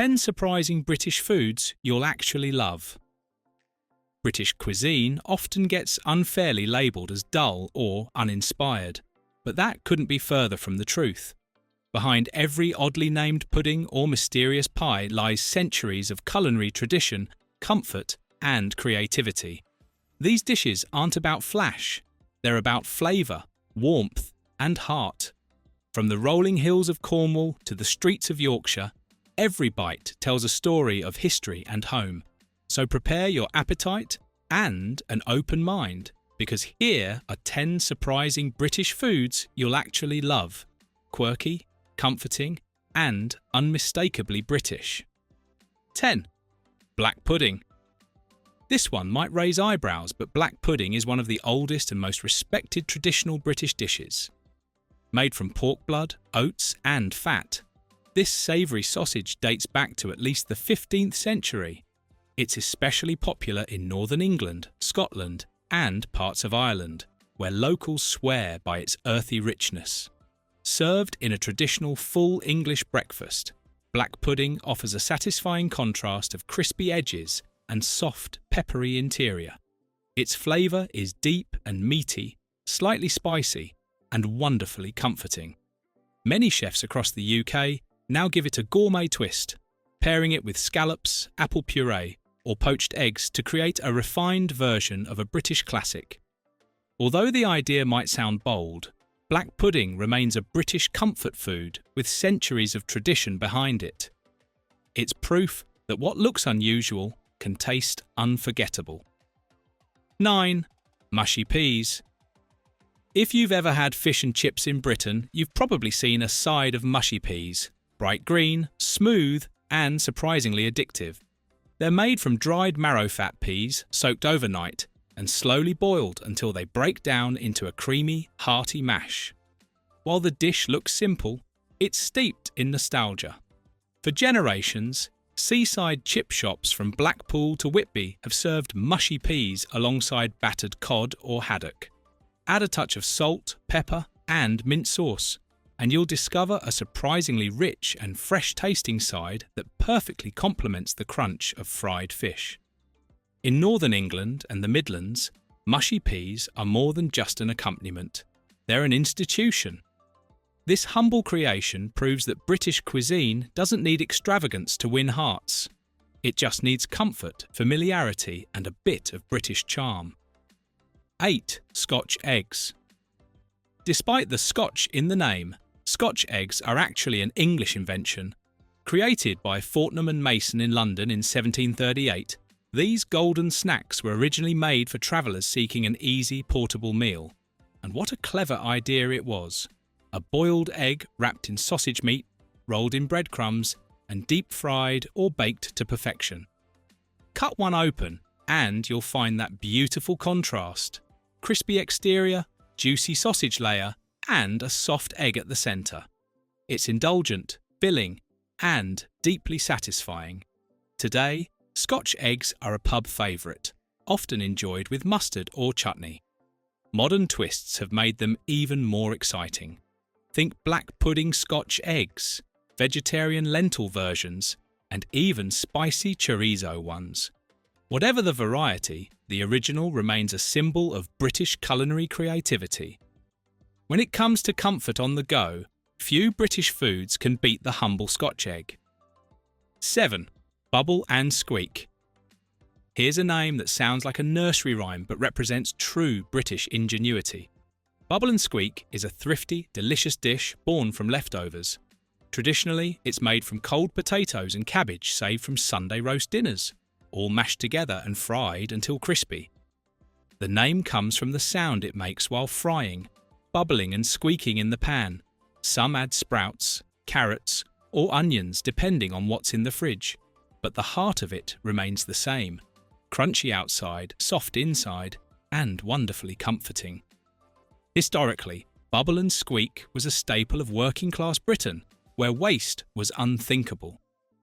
10 surprising British foods you'll actually love. British cuisine often gets unfairly labelled as dull or uninspired, but that couldn't be further from the truth. Behind every oddly named pudding or mysterious pie lies centuries of culinary tradition, comfort, and creativity. These dishes aren't about flash, they're about flavour, warmth, and heart. From the rolling hills of Cornwall to the streets of Yorkshire, every bite tells a story of history and home. So prepare your appetite and an open mind, because here are 10 surprising British foods you'll actually love. Quirky, comforting, and unmistakably British. 10. Black pudding. This one might raise eyebrows, but black pudding is one of the oldest and most respected traditional British dishes. Made from pork blood, oats, and fat, this savoury sausage dates back to at least the 15th century. It's especially popular in northern England, Scotland, and parts of Ireland, where locals swear by its earthy richness. Served in a traditional full English breakfast, black pudding offers a satisfying contrast of crispy edges and soft, peppery interior. Its flavour is deep and meaty, slightly spicy, and wonderfully comforting. Many chefs across the UK now give it a gourmet twist, pairing it with scallops, apple puree, or poached eggs to create a refined version of a British classic. Although the idea might sound bold, black pudding remains a British comfort food with centuries of tradition behind it. It's proof that what looks unusual can taste unforgettable. 9. Mushy peas. If you've ever had fish and chips in Britain, you've probably seen a side of mushy peas. Bright green, smooth, and surprisingly addictive. They're made from dried marrow-fat peas soaked overnight and slowly boiled until they break down into a creamy, hearty mash. While the dish looks simple, it's steeped in nostalgia. For generations, seaside chip shops from Blackpool to Whitby have served mushy peas alongside battered cod or haddock. Add a touch of salt, pepper, and mint sauce, and you'll discover a surprisingly rich and fresh-tasting side that perfectly complements the crunch of fried fish. In northern England and the Midlands, mushy peas are more than just an accompaniment. They're an institution. This humble creation proves that British cuisine doesn't need extravagance to win hearts. It just needs comfort, familiarity, and a bit of British charm. 8. Scotch eggs. Despite the Scotch in the name, Scotch eggs are actually an English invention. Created by Fortnum and Mason in London in 1738, these golden snacks were originally made for travellers seeking an easy, portable meal. And what a clever idea it was. A boiled egg wrapped in sausage meat, rolled in breadcrumbs, and deep-fried or baked to perfection. Cut one open, and you'll find that beautiful contrast. Crispy exterior, juicy sausage layer, and a soft egg at the centre. It's indulgent, filling, and deeply satisfying. Today, Scotch eggs are a pub favourite, often enjoyed with mustard or chutney. Modern twists have made them even more exciting. Think black pudding Scotch eggs, vegetarian lentil versions, and even spicy chorizo ones. Whatever the variety, the original remains a symbol of British culinary creativity. When it comes to comfort on the go, few British foods can beat the humble Scotch egg. 7. Bubble and squeak. Here's a name that sounds like a nursery rhyme but represents true British ingenuity. Bubble and squeak is a thrifty, delicious dish born from leftovers. Traditionally, it's made from cold potatoes and cabbage saved from Sunday roast dinners, all mashed together and fried until crispy. The name comes from the sound it makes while frying, bubbling and squeaking in the pan. Some add sprouts, carrots, or onions depending on what's in the fridge, but the heart of it remains the same. Crunchy outside, soft inside, and wonderfully comforting. Historically, bubble and squeak was a staple of working-class Britain, where waste was unthinkable.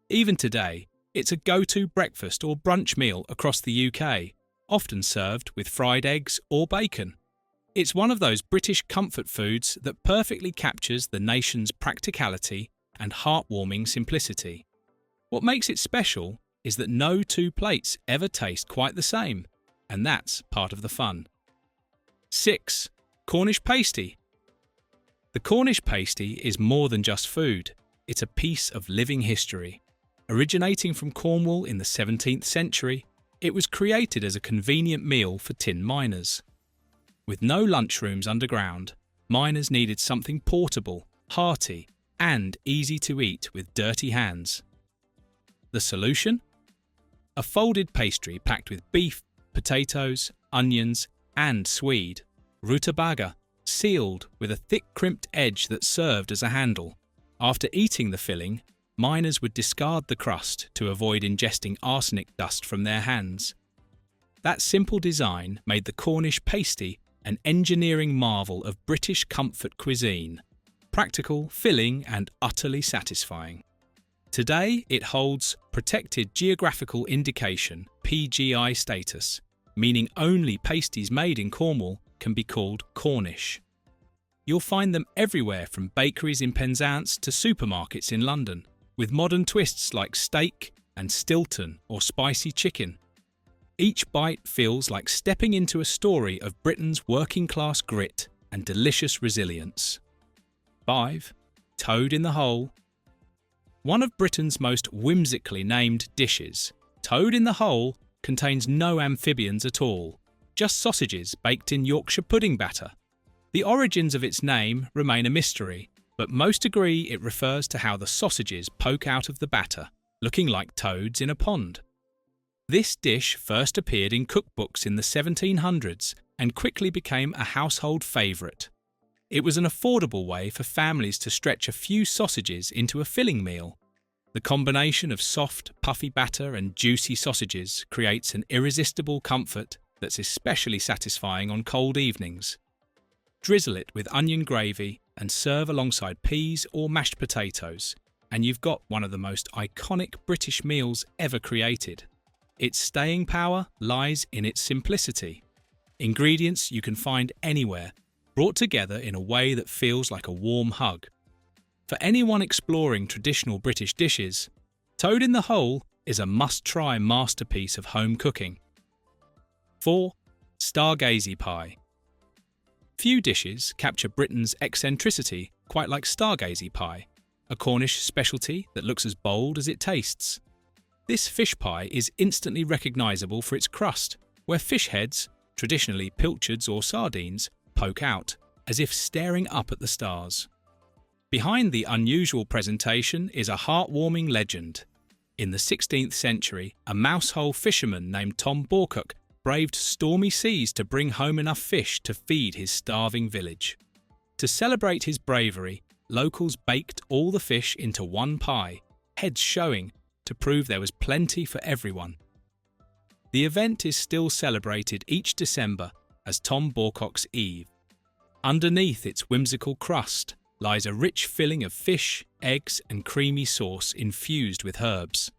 Even today, it's a go-to breakfast or brunch meal across the UK, often served with fried eggs or bacon. It's one of those British comfort foods that perfectly captures the nation's practicality and heartwarming simplicity. What makes it special is that no two plates ever taste quite the same, and that's part of the fun. 6. Cornish pasty. The Cornish pasty is more than just food. It's a piece of living history. Originating from Cornwall in the 17th century, it was created as a convenient meal for tin miners. With no lunchrooms underground, miners needed something portable, hearty, and easy to eat with dirty hands. The solution? A folded pastry packed with beef, potatoes, onions, and swede, rutabaga, sealed with a thick crimped edge that served as a handle. After eating the filling, miners would discard the crust to avoid ingesting arsenic dust from their hands. That simple design made the Cornish pasty an engineering marvel of British comfort cuisine, practical, filling, and utterly satisfying. Today, it holds Protected Geographical Indication (PGI) status, meaning only pasties made in Cornwall can be called Cornish. You'll find them everywhere from bakeries in Penzance to supermarkets in London, with modern twists like steak and Stilton or spicy chicken. Each bite feels like stepping into a story of Britain's working-class grit and delicious resilience. 5. Toad in the hole. One of Britain's most whimsically named dishes, toad in the hole contains no amphibians at all, just sausages baked in Yorkshire pudding batter. The origins of its name remain a mystery, but most agree it refers to how the sausages poke out of the batter, looking like toads in a pond. This dish first appeared in cookbooks in the 1700s and quickly became a household favourite. It was an affordable way for families to stretch a few sausages into a filling meal. The combination of soft, puffy batter and juicy sausages creates an irresistible comfort that's especially satisfying on cold evenings. Drizzle it with onion gravy and serve alongside peas or mashed potatoes, and you've got one of the most iconic British meals ever created. Its staying power lies in its simplicity. Ingredients you can find anywhere, brought together in a way that feels like a warm hug. For anyone exploring traditional British dishes, Toad in the Hole is a must-try masterpiece of home cooking. 4. Stargazy pie. Few dishes capture Britain's eccentricity quite like Stargazy pie, a Cornish specialty that looks as bold as it tastes. This fish pie is instantly recognisable for its crust, where fish heads, traditionally pilchards or sardines, poke out, as if staring up at the stars. Behind the unusual presentation is a heartwarming legend. In the 16th century, a mousehole fisherman named Tom Borcock braved stormy seas to bring home enough fish to feed his starving village. To celebrate his bravery, locals baked all the fish into one pie, heads showing, to prove there was plenty for everyone. The event is still celebrated each December as Tom Borcock's Eve. Underneath its whimsical crust lies a rich filling of fish, eggs, and creamy sauce infused with herbs.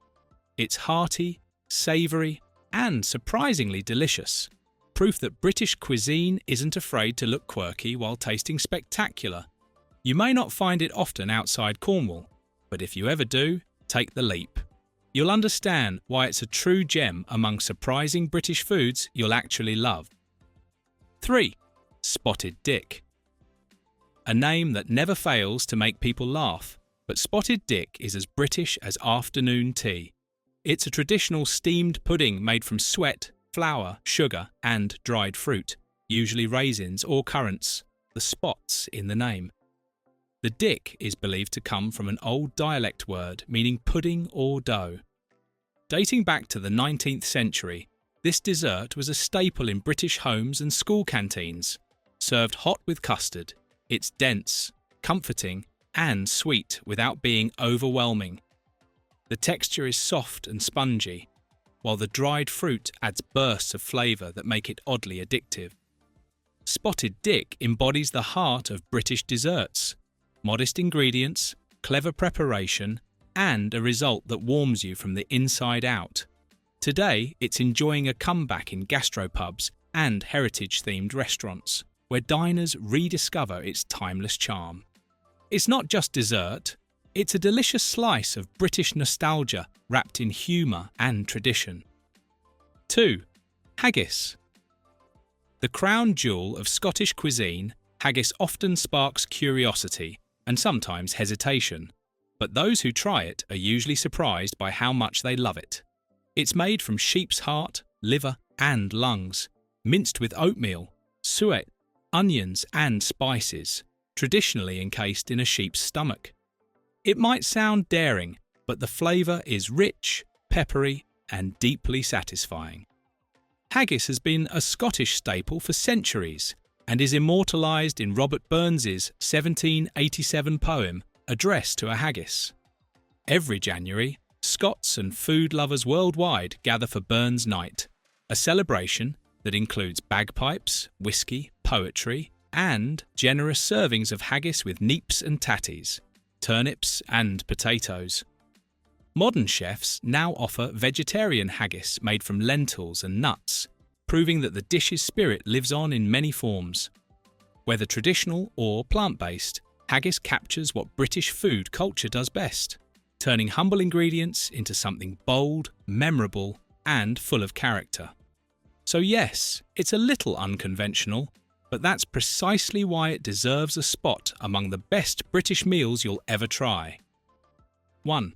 It's hearty, savoury, and surprisingly delicious, proof that British cuisine isn't afraid to look quirky while tasting spectacular. You may not find it often outside Cornwall, but if you ever do, take the leap. You'll understand why it's a true gem among surprising British foods you'll actually love. 3. Spotted Dick. A name that never fails to make people laugh, but Spotted Dick is as British as afternoon tea. It's a traditional steamed pudding made from sweat, flour, sugar, and dried fruit, usually raisins or currants, the spots in the name. The dick is believed to come from an old dialect word meaning pudding or dough. Dating back to the 19th century, this dessert was a staple in British homes and school canteens. Served hot with custard, it's dense, comforting, and sweet without being overwhelming. The texture is soft and spongy, while the dried fruit adds bursts of flavour that make it oddly addictive. Spotted Dick embodies the heart of British desserts. Modest ingredients, clever preparation, and a result that warms you from the inside out. Today, it's enjoying a comeback in gastropubs and heritage-themed restaurants, where diners rediscover its timeless charm. It's not just dessert, It's a delicious slice of British nostalgia wrapped in humour and tradition. 2. Haggis. The crown jewel of Scottish cuisine, haggis often sparks curiosity and sometimes hesitation, but those who try it are usually surprised by how much they love it. It's made from sheep's heart, liver and lungs, minced with oatmeal, suet, onions and spices, traditionally encased in a sheep's stomach. It might sound daring, but the flavour is rich, peppery and deeply satisfying. Haggis has been a Scottish staple for centuries and is immortalised in Robert Burns's 1787 poem Address to a Haggis. Every January, Scots and food lovers worldwide gather for Burns Night, a celebration that includes bagpipes, whisky, poetry, and generous servings of haggis with neeps and tatties, turnips and potatoes. Modern chefs now offer vegetarian haggis made from lentils and nuts, proving that the dish's spirit lives on in many forms. Whether traditional or plant-based, haggis captures what British food culture does best, turning humble ingredients into something bold, memorable, and full of character. So yes, it's a little unconventional, but that's precisely why it deserves a spot among the best British meals you'll ever try. 1.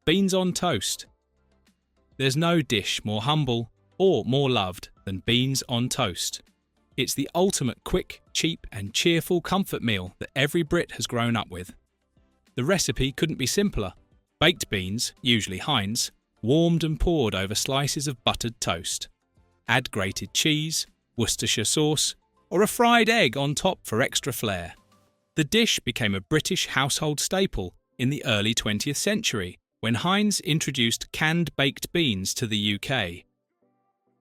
Beans on toast. There's no dish more humble or more loved than beans on toast. It's the ultimate quick, cheap and cheerful comfort meal that every Brit has grown up with. The recipe couldn't be simpler. Baked beans, usually Heinz, warmed and poured over slices of buttered toast. Add grated cheese, Worcestershire sauce, or a fried egg on top for extra flair. The dish became a British household staple in the early 20th century when Heinz introduced canned baked beans to the UK.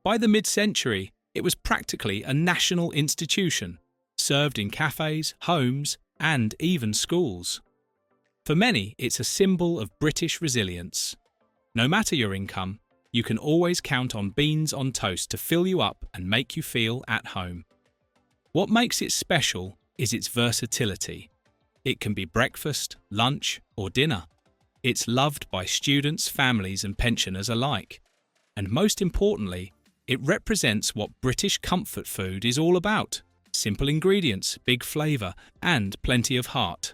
By the mid-century, it was practically a national institution, served in cafes, homes, and even schools. For many, it's a symbol of British resilience. No matter your income, you can always count on beans on toast to fill you up and make you feel at home. What makes it special is its versatility. It can be breakfast, lunch, or dinner. It's loved by students, families, and pensioners alike. And most importantly, it represents what British comfort food is all about: simple ingredients, big flavour, and plenty of heart.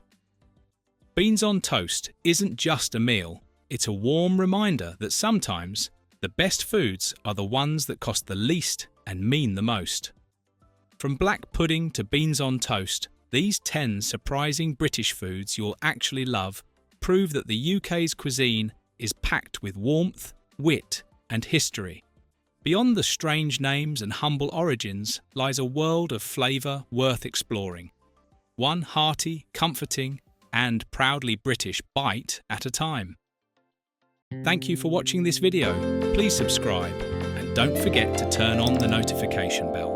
Beans on toast isn't just a meal, it's a warm reminder that sometimes the best foods are the ones that cost the least and mean the most. From black pudding to beans on toast, these 10 surprising British foods you'll actually love prove that the UK's cuisine is packed with warmth, wit, and history. Beyond the strange names and humble origins lies a world of flavour worth exploring. One hearty, comforting, and proudly British bite at a time. Thank you for watching this video. Please subscribe and don't forget to turn on the notification bell.